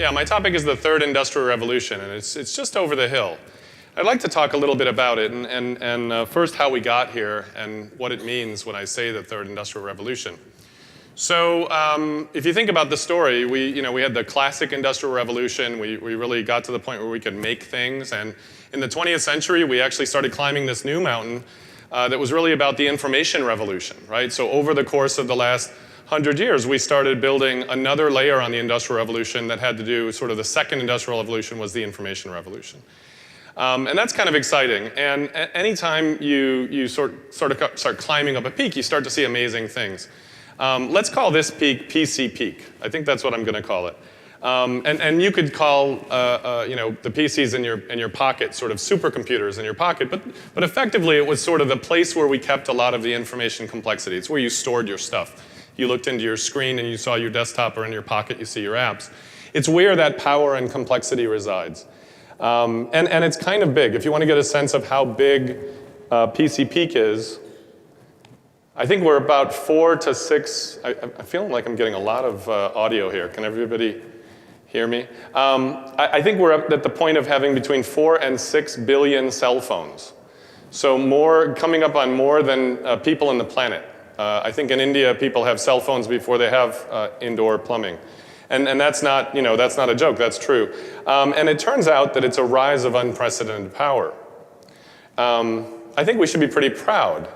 Yeah, my topic is the third industrial revolution, and it's just over the hill. I'd like to talk a little bit about it, and first how we got here and what it means when I say the third industrial revolution. So if you think about the story, we had the classic industrial revolution. We really got to the point where we could make things, and in the 20th century, we actually started climbing this new mountain that was really about the information revolution, right? So over the course of the last 100 years, we started building another layer on the Industrial Revolution that had to do, sort of the second Industrial Revolution was the Information Revolution. And that's kind of exciting. And anytime you sort of start climbing up a peak, you start to see amazing things. Let's call this peak PC peak. I think that's what I'm going to call it. And you could call the PCs in your pocket sort of supercomputers in your pocket, but effectively it was sort of the place where we kept a lot of the information complexity. It's where you stored your stuff. You looked into your screen and you saw your desktop, or in your pocket you see your apps. It's where that power and complexity resides. And it's kind of big. If you want to get a sense of how big PC peak is, I think we're about 4 to 6. I feel like I'm getting a lot of audio here. Can everybody hear me? I think we're up at the point of having between 4 and 6 billion cell phones. So coming up on more than people on the planet. I think in India, people have cell phones before they have indoor plumbing. And that's not a joke, that's true. And it turns out that it's a rise of unprecedented power. I think we should be pretty proud.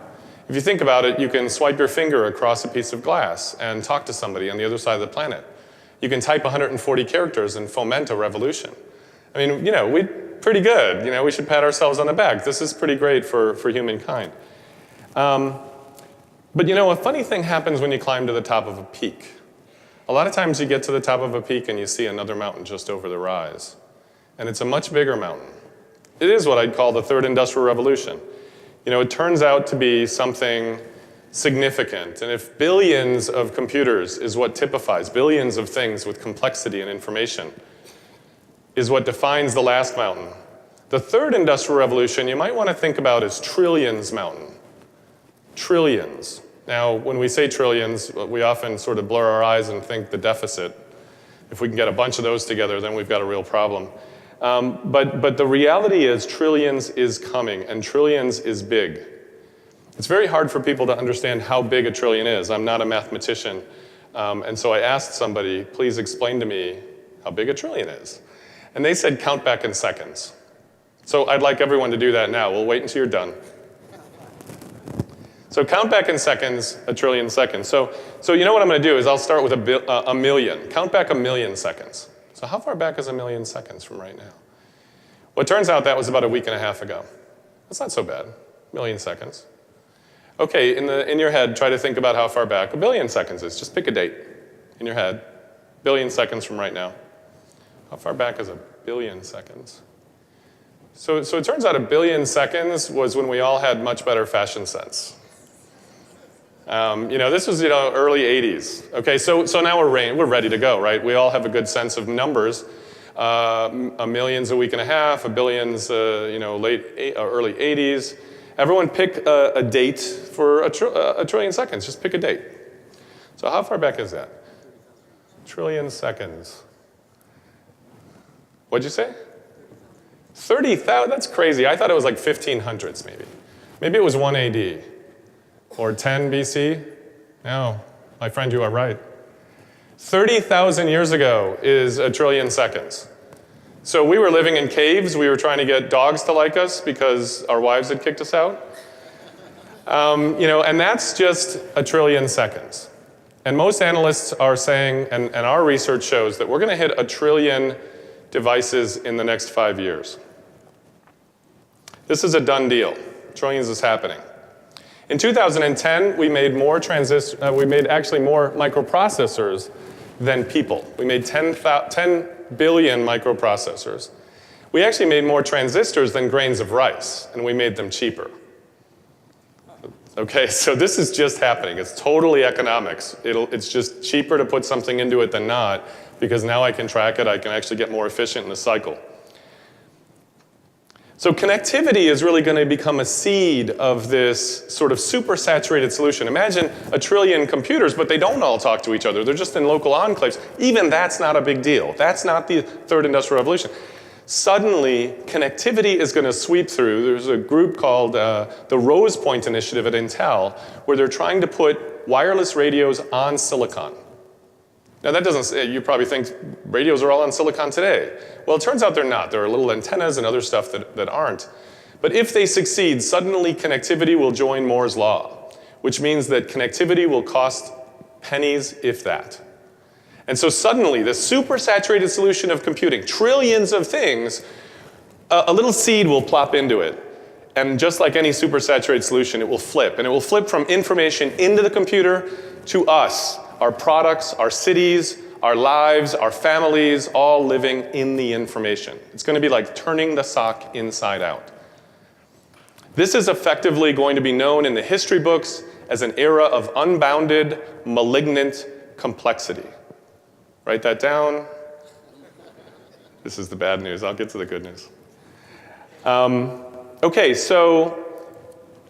If you think about it, you can swipe your finger across a piece of glass and talk to somebody on the other side of the planet. You can type 140 characters and foment a revolution. I mean, we're pretty good. We should pat ourselves on the back. This is pretty great for humankind. But a funny thing happens when you climb to the top of a peak. A lot of times you get to the top of a peak and you see another mountain just over the rise. And it's a much bigger mountain. It is what I'd call the third industrial revolution. It turns out to be something significant. And if billions of computers is what typifies, billions of things with complexity and information, is what defines the last mountain, the third industrial revolution you might want to think about as trillions mountain. Trillions. Now, when we say trillions, we often sort of blur our eyes and think the deficit. If we can get a bunch of those together, then we've got a real problem. But the reality is trillions is coming, and trillions is big. It's very hard for people to understand how big a trillion is. I'm not a mathematician, and so I asked somebody, please explain to me how big a trillion is. And they said, count back in seconds. So I'd like everyone to do that now. We'll wait until you're done. So count back in seconds, a trillion seconds. So you know what I'm going to do is I'll start with a million. Count back 1,000,000 seconds. So how far back is 1,000,000 seconds from right now? Well, it turns out that was about a week and a half ago. That's not so bad, 1,000,000 seconds. Okay, in your head, try to think about how far back 1,000,000,000 seconds is. Just pick a date in your head. 1,000,000,000 seconds from right now. How far back is 1,000,000,000 seconds? So it turns out 1,000,000,000 seconds was when we all had much better fashion sense. This was early 80s. Okay, so now we're ready to go, right? We all have a good sense of numbers. A million's a week and a half, a billion's early 80s. Everyone pick a date for a trillion seconds. Just pick a date. So how far back is that? Trillion seconds. What'd you say? 30,000. That's crazy. I thought it was like 1500s maybe. Maybe it was 1 AD. Or 10 BC? No, my friend, you are right. 30,000 years ago is a trillion seconds. So we were living in caves. We were trying to get dogs to like us because our wives had kicked us out. And that's just a trillion seconds. And most analysts are saying, and our research shows, that we're going to hit a trillion devices in the next 5 years. This is a done deal. Trillions is happening. In 2010, we made more actually more microprocessors than people. We made 10 billion microprocessors. We actually made more transistors than grains of rice, and we made them cheaper. Okay, so this is just happening. It's totally economics. It's just cheaper to put something into it than not, because now I can track it. I can actually get more efficient in the cycle. So connectivity is really going to become a seed of this sort of super-saturated solution. Imagine a trillion computers, but they don't all talk to each other. They're just in local enclaves. Even that's not a big deal. That's not the third industrial revolution. Suddenly, connectivity is going to sweep through. There's a group called the Rose Point Initiative at Intel, where they're trying to put wireless radios on silicon. Now that doesn't say, you probably think radios are all on silicon today. Well, it turns out they're not. There are little antennas and other stuff that aren't. But if they succeed, suddenly connectivity will join Moore's law, which means that connectivity will cost pennies, if that. And so suddenly, this super-saturated solution of computing, trillions of things, a little seed will plop into it. And just like any super-saturated solution, it will flip. And it will flip from information into the computer to us, our products, our cities, our lives, our families, all living in the information. It's going to be like turning the sock inside out. This is effectively going to be known in the history books as an era of unbounded, malignant complexity. Write that down. This is the bad news. I'll get to the good news. Okay, so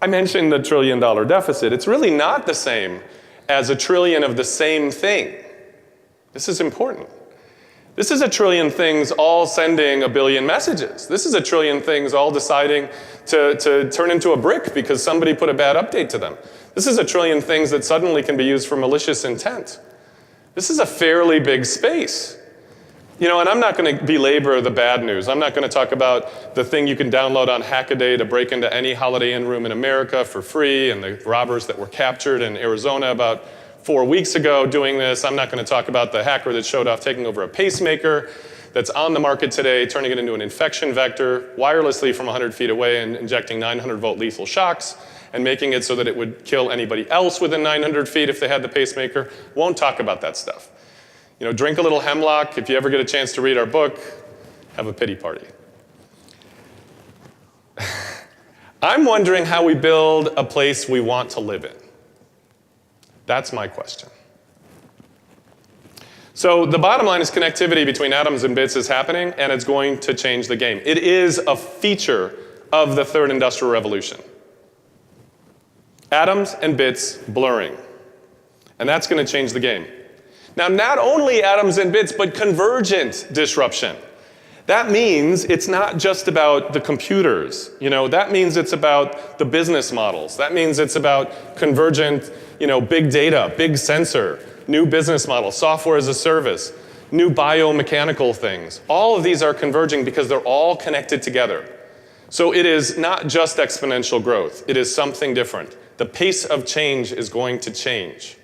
I mentioned the $1 trillion deficit. It's really not the same as a trillion of the same thing. This is important. This is 1 trillion things all sending 1 billion messages. This is 1 trillion things all deciding to turn into a brick because somebody put a bad update to them. This is 1 trillion things that suddenly can be used for malicious intent. This is a fairly big space. You know, and I'm not going to belabor the bad news. I'm not going to talk about the thing you can download on Hackaday to break into any Holiday Inn room in America for free and the robbers that were captured in Arizona about 4 weeks ago doing this. I'm not going to talk about the hacker that showed off taking over a pacemaker that's on the market today, turning it into an infection vector wirelessly from 100 feet away and injecting 900-volt lethal shocks and making it so that it would kill anybody else within 900 feet if they had the pacemaker. Won't talk about that stuff. You know, drink a little hemlock. If you ever get a chance to read our book, have a pity party. I'm wondering how we build a place we want to live in. That's my question. So the bottom line is connectivity between atoms and bits is happening, and it's going to change the game. It is a feature of the third industrial revolution. Atoms and bits blurring. And that's going to change the game. Now, not only atoms and bits, but convergent disruption. That means it's not just about the computers. You know, that means it's about the business models. That means it's about convergent, you know, big data, big sensor, new business models, software as a service, new biomechanical things. All of these are converging because they're all connected together. So it is not just exponential growth. It is something different. The pace of change is going to change.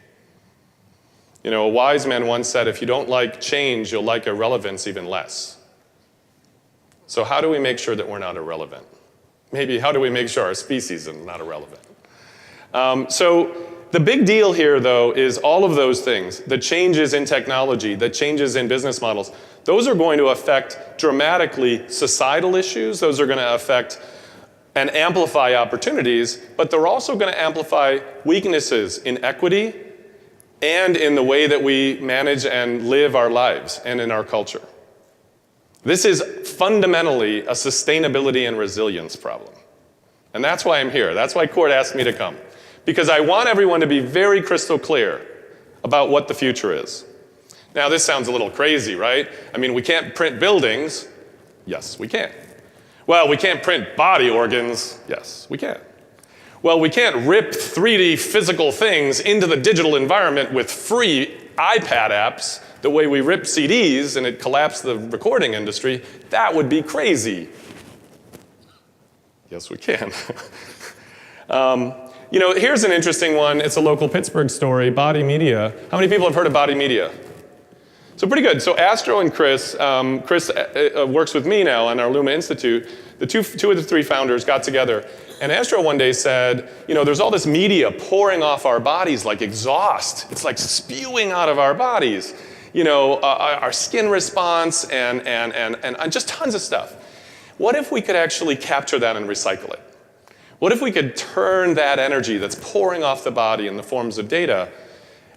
You know, a wise man once said, if you don't like change, you'll like irrelevance even less. So how do we make sure that we're not irrelevant? Maybe how do we make sure our species is not irrelevant? So the big deal here, though, is all of those things, the changes in technology, the changes in business models, those are going to affect dramatically societal issues. Those are going to affect and amplify opportunities, but they're also going to amplify weaknesses in equity and in the way that we manage and live our lives and in our culture. This is fundamentally a sustainability and resilience problem. And that's why I'm here. That's why Court asked me to come. Because I want everyone to be very crystal clear about what the future is. Now, this sounds a little crazy, right? I mean, we can't print buildings. Yes, we can. Well, we can't print body organs. Yes, we can. Well, we can't rip 3D physical things into the digital environment with free iPad apps the way we rip CDs and it collapsed the recording industry. That would be crazy. Yes, we can. You know, here's an interesting one. It's a local Pittsburgh story, Body Media. How many people have heard of Body Media? So pretty good. So Astro and Chris, Chris works with me now on our Luma Institute. The two of the three founders got together. And Astro one day said, you know, there's all this media pouring off our bodies like exhaust. It's like spewing out of our bodies. You know, our skin response and just tons of stuff. What if we could actually capture that and recycle it? What if we could turn that energy that's pouring off the body in the forms of data,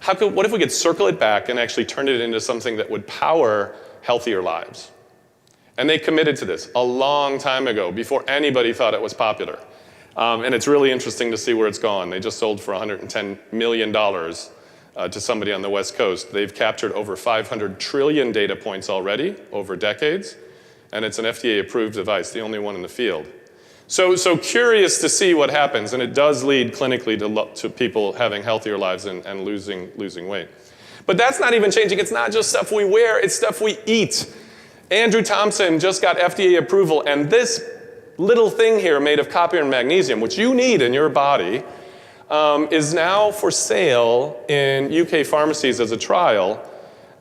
what if we could circle it back and actually turn it into something that would power healthier lives? And they committed to this a long time ago, before anybody thought it was popular. And it's really interesting to see where it's gone. They just sold for $110 million to somebody on the West Coast. They've captured over 500 trillion data points already over decades. And it's an FDA-approved device, the only one in the field. So curious to see what happens, and it does lead clinically to people having healthier lives and losing weight. But that's not even changing. It's not just stuff we wear, it's stuff we eat. Andrew Thompson just got FDA approval, and this little thing here made of copper and magnesium, which you need in your body, is now for sale in UK pharmacies as a trial.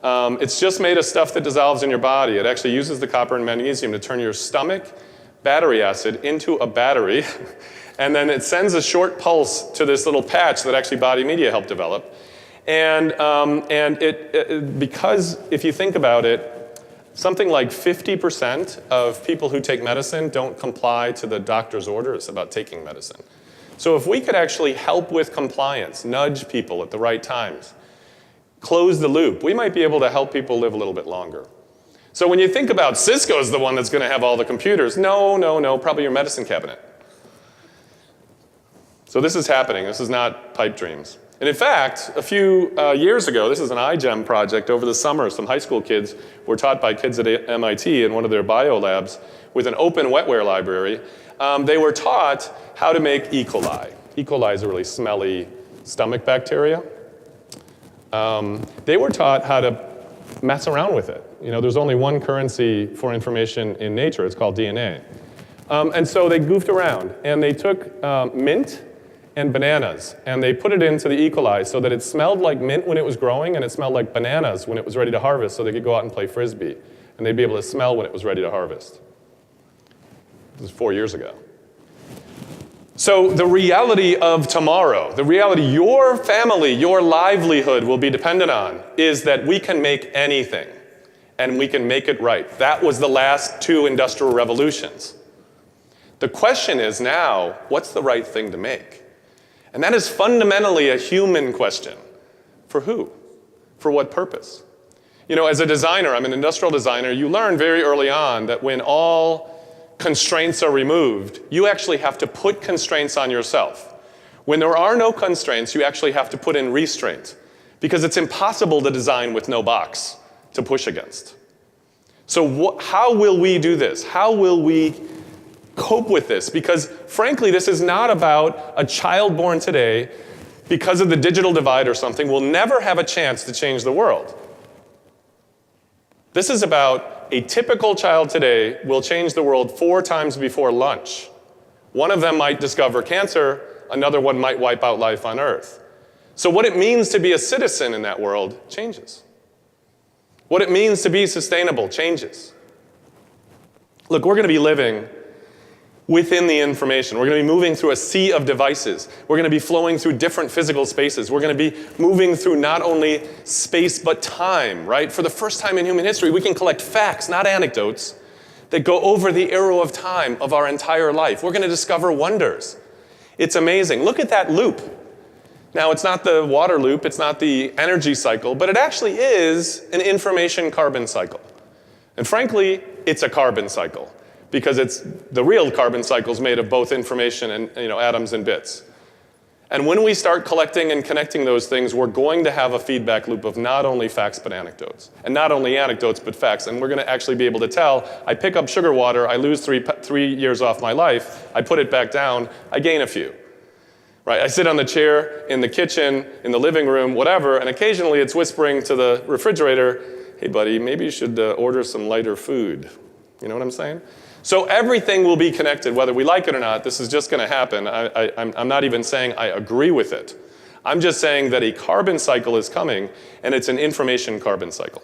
It's just made of stuff that dissolves in your body. It actually uses the copper and magnesium to turn your stomach battery acid into a battery, and then it sends a short pulse to this little patch that actually Body Media helped develop. And because if you think about it, something like 50% of people who take medicine don't comply to the doctor's orders about taking medicine. So if we could actually help with compliance, nudge people at the right times, close the loop, we might be able to help people live a little bit longer. So when you think about Cisco's the one that's going to have all the computers, no, probably your medicine cabinet. So this is happening. This is not pipe dreams. And in fact, a few years ago, this is an iGEM project over the summer. Some high school kids were taught by kids at MIT in one of their bio labs with an open wetware library. They were taught how to make E. coli. E. coli is a really smelly stomach bacteria. They were taught how to mess around with it. You know, there's only one currency for information in nature. It's called DNA. And so they goofed around, and they took mint and bananas, and they put it into the E. coli so that it smelled like mint when it was growing, and it smelled like bananas when it was ready to harvest, so they could go out and play Frisbee, and they'd be able to smell when it was ready to harvest. This was 4 years ago. So the reality of tomorrow, the reality your family, your livelihood will be dependent on, is that we can make anything, and we can make it right. That was the last 2 industrial revolutions. The question is now, what's the right thing to make? And that is fundamentally a human question. For who? For what purpose? You know, as a designer, I'm an industrial designer, you learn very early on that when all constraints are removed, you actually have to put constraints on yourself. When there are no constraints, you actually have to put in restraint, because it's impossible to design with no box to push against. So how will we do this? How will we cope with this? Because frankly, this is not about a child born today because of the digital divide or something will never have a chance to change the world. This is about a typical child today will change the world 4 times before lunch. One of them might discover cancer, another one might wipe out life on Earth. So what it means to be a citizen in that world changes. What it means to be sustainable changes. Look, we're going to be living within the information. We're going to be moving through a sea of devices. We're going to be flowing through different physical spaces. We're going to be moving through not only space, but time, right? For the first time in human history, we can collect facts, not anecdotes, that go over the arrow of time of our entire life. We're going to discover wonders. It's amazing. Look at that loop. Now, it's not the water loop, it's not the energy cycle, but it actually is an information carbon cycle. And frankly, it's a carbon cycle, because it's the real carbon cycle is made of both information and atoms and bits. And when we start collecting and connecting those things, we're going to have a feedback loop of not only facts but anecdotes. And not only anecdotes but facts. And we're going to actually be able to tell, I pick up sugar water, I lose 3 years off my life, I put it back down, I gain a few. Right? I sit on the chair in the kitchen, in the living room, whatever, and occasionally it's whispering to the refrigerator, hey buddy, maybe you should order some lighter food. You know what I'm saying? So everything will be connected, whether we like it or not. This is just going to happen. I'm not even saying I agree with it. I'm just saying that a carbon cycle is coming, and it's an information carbon cycle.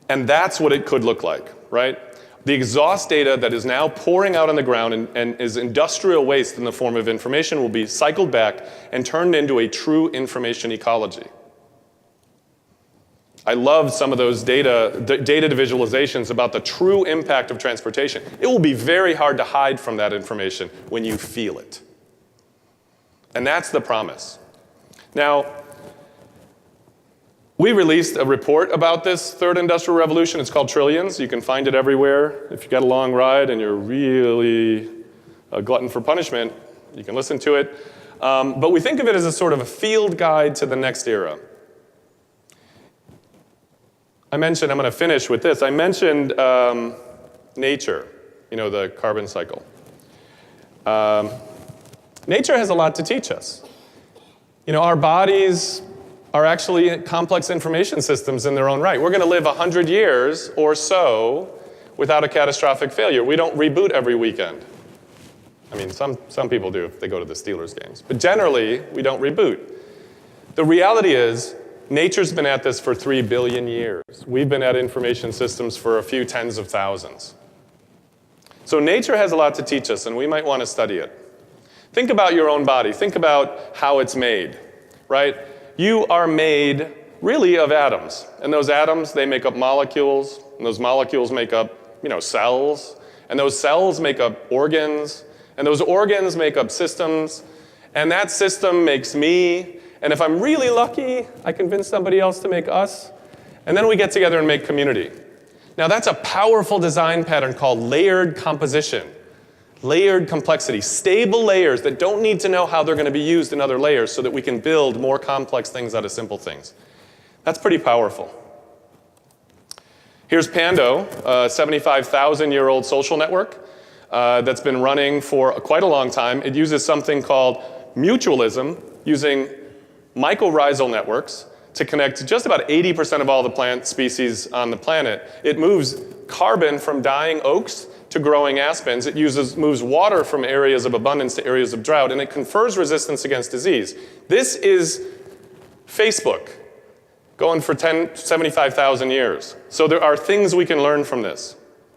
And that's what it could look like, right? The exhaust data that is now pouring out on the ground and is industrial waste in the form of information will be cycled back and turned into a true information ecology. I love some of those data visualizations about the true impact of transportation. It will be very hard to hide from that information when you feel it. And that's the promise. Now, We released a report about this third industrial revolution. It's called Trillions. You can find it everywhere. If you got a long ride and you're really a glutton for punishment, you can listen to it. But we think of it as a sort of a field guide to the next era. I'm going to finish with this. I mentioned nature, the carbon cycle. Nature has a lot to teach us. Our bodies are actually complex information systems in their own right. We're going to live 100 years or so without a catastrophic failure. We don't reboot every weekend. I mean, some people do if they go to the Steelers games. But generally, we don't reboot. The reality is, nature's been at this for 3 billion years. We've been at information systems for a few tens of thousands. So nature has a lot to teach us, and we might want to study it. Think about your own body. Think about how it's made, right? You are made really of atoms. And those atoms, they make up molecules. And those molecules make up, cells. And those cells make up organs. And those organs make up systems. And that system makes me. And if I'm really lucky, I convince somebody else to make us. And then we get together and make community. Now that's a powerful design pattern called layered composition. Layered complexity, stable layers that don't need to know how they're going to be used in other layers so that we can build more complex things out of simple things. That's pretty powerful. Here's Pando, a 75,000-year-old social network that's been running for quite a long time. It uses something called mutualism, using mycorrhizal networks to connect just about 80% of all the plant species on the planet. It moves carbon from dying oaks to growing aspens. It moves water from areas of abundance to areas of drought, and it confers resistance against disease. This is Facebook, going for 75,000 years. So there are things we can learn from this,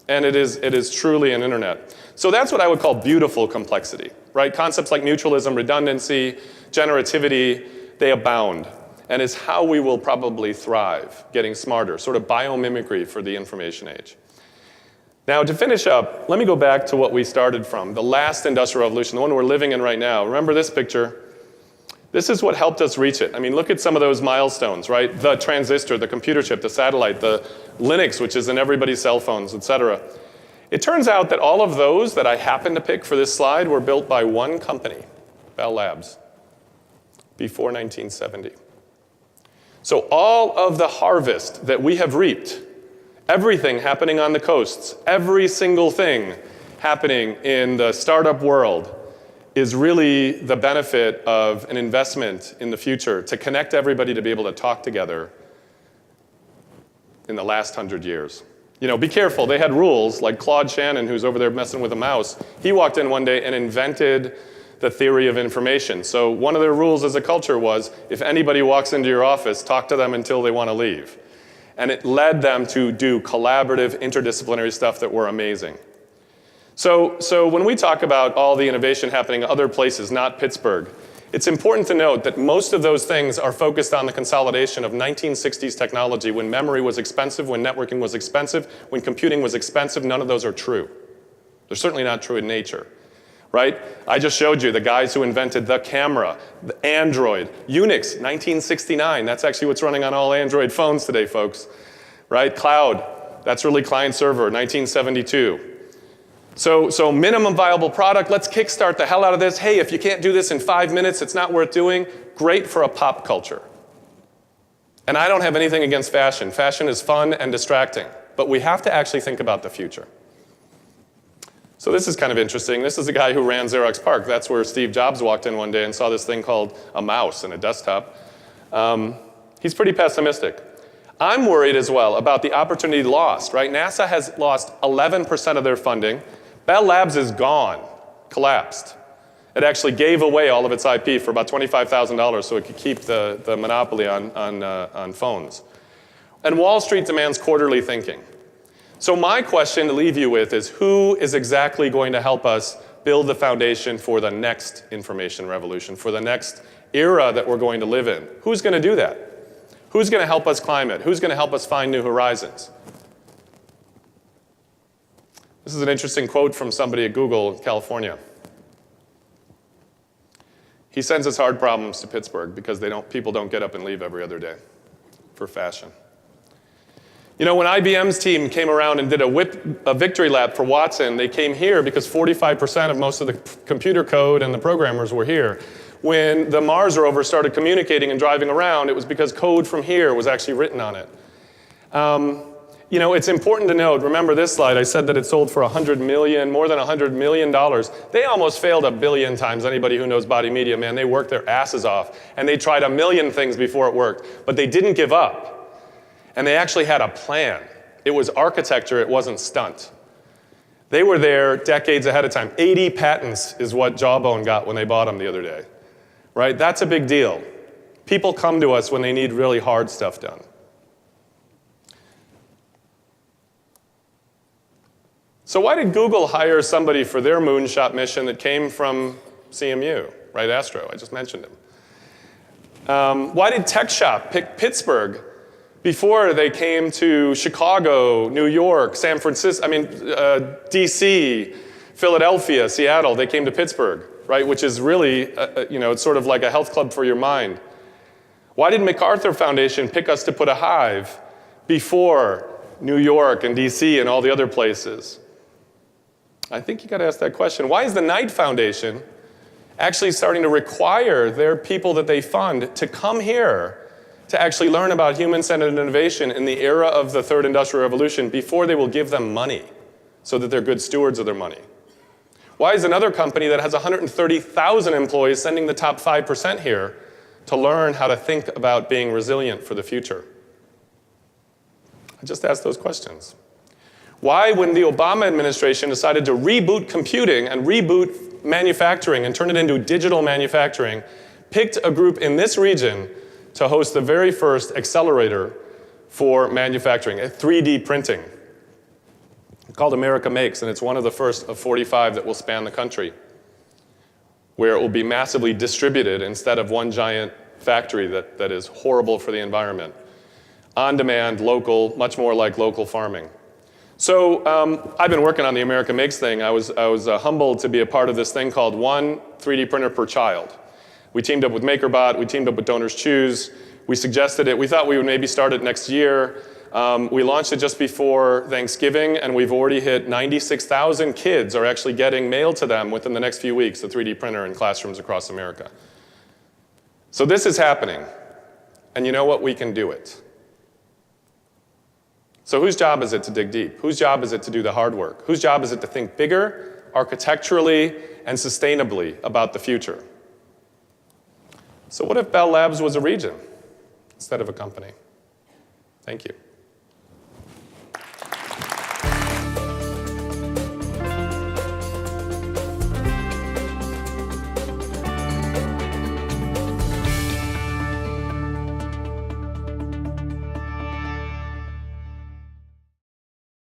and it is truly an internet. So that's what I would call beautiful complexity, right? Concepts like mutualism, redundancy, generativity, they abound, and is how we will probably thrive, getting smarter, sort of biomimicry for the information age. Now, to finish up, let me go back to what we started from, the last industrial revolution, the one we're living in right now. Remember this picture? This is what helped us reach it. I mean, look at some of those milestones, right? The transistor, the computer chip, the satellite, the Linux, which is in everybody's cell phones, et cetera. It turns out that all of those that I happened to pick for this slide were built by one company, Bell Labs, before 1970. So all of the harvest that we have reaped, everything happening on the coasts, every single thing happening in the startup world is really the benefit of an investment in the future to connect everybody to be able to talk together in the last 100 years. Be careful. They had rules, like Claude Shannon, who's over there messing with a mouse. He walked in one day and invented the theory of information. So one of their rules as a culture was, if anybody walks into your office, talk to them until they want to leave. And it led them to do collaborative, interdisciplinary stuff that were amazing. So when we talk about all the innovation happening other places, not Pittsburgh, it's important to note that most of those things are focused on the consolidation of 1960s technology when memory was expensive, when networking was expensive, when computing was expensive. None of those are true. They're certainly not true in nature, right? I just showed you the guys who invented the camera, the Android, Unix, 1969. That's actually what's running on all Android phones today, folks, right? Cloud, that's really client server, 1972. So minimum viable product, let's kickstart the hell out of this. Hey, if you can't do this in 5 minutes, it's not worth doing. Great for a pop culture. And I don't have anything against fashion. Fashion is fun and distracting, but we have to actually think about the future. So this is kind of interesting. This is a guy who ran Xerox PARC. That's where Steve Jobs walked in one day and saw this thing called a mouse and a desktop. He's pretty pessimistic. I'm worried as well about the opportunity lost, right? NASA has lost 11% of their funding. Bell Labs is gone, collapsed. It actually gave away all of its IP for about $25,000 so it could keep the monopoly on phones. And Wall Street demands quarterly thinking. So my question to leave you with is, who is exactly going to help us build the foundation for the next information revolution, for the next era that we're going to live in? Who's going to do that? Who's going to help us climb it? Who's going to help us find new horizons? This is an interesting quote from somebody at Google, California. He sends us hard problems to Pittsburgh because people don't get up and leave every other day. for fashion. You know, when IBM's team came around and did a victory lap for Watson, they came here because 45% of most of the computer code and the programmers were here. When the Mars rover started communicating and driving around, it was because code from here was actually written on it. You know, it's important to note, remember this slide, I said that it sold for more than $100 million. They almost failed 1 billion times. Anybody who knows body media, man, they worked their asses off. And they tried 1 million things before it worked. But they didn't give up. And they actually had a plan. It was architecture, it wasn't stunt. They were there decades ahead of time. 80 patents is what Jawbone got when they bought them the other day. Right? That's a big deal. People come to us when they need really hard stuff done. So why did Google hire somebody for their moonshot mission that came from CMU, right? Astro, I just mentioned him. Why did Tech Shop pick Pittsburgh before they came to Chicago, New York, San Francisco, DC, Philadelphia, Seattle? They came to Pittsburgh, right? Which is really, you know, it's sort of like a health club for your mind. Why did MacArthur Foundation pick us to put a hive before New York and DC and all the other places? I think you got to ask that question. Why is the Knight Foundation actually starting to require their people that they fund to come here to actually learn about human-centered innovation in the era of the third industrial revolution before they will give them money so that they're good stewards of their money? Why is another company that has 130,000 employees sending the top 5% here to learn how to think about being resilient for the future? I just asked those questions. Why, when the Obama administration decided to reboot computing and reboot manufacturing and turn it into digital manufacturing, picked a group in this region to host the very first accelerator for manufacturing, 3D printing, called America Makes, and it's one of the first of 45 that will span the country, where it will be massively distributed instead of one giant factory that is horrible for the environment. On demand, local, much more like local farming. So I've been working on the America Makes thing. I was humbled to be a part of this thing called One 3D Printer Per Child. We teamed up with MakerBot, we teamed up with Donors Choose. We suggested it. We thought we would maybe start it next year. We launched it just before Thanksgiving, and we've already hit 96,000 kids are actually getting mailed to them within the next few weeks, the 3D printer in classrooms across America. So this is happening, and you know what? We can do it. So whose job is it to dig deep? Whose job is it to do the hard work? Whose job is it to think bigger, architecturally, and sustainably about the future? So what if Bell Labs was a region instead of a company? Thank you.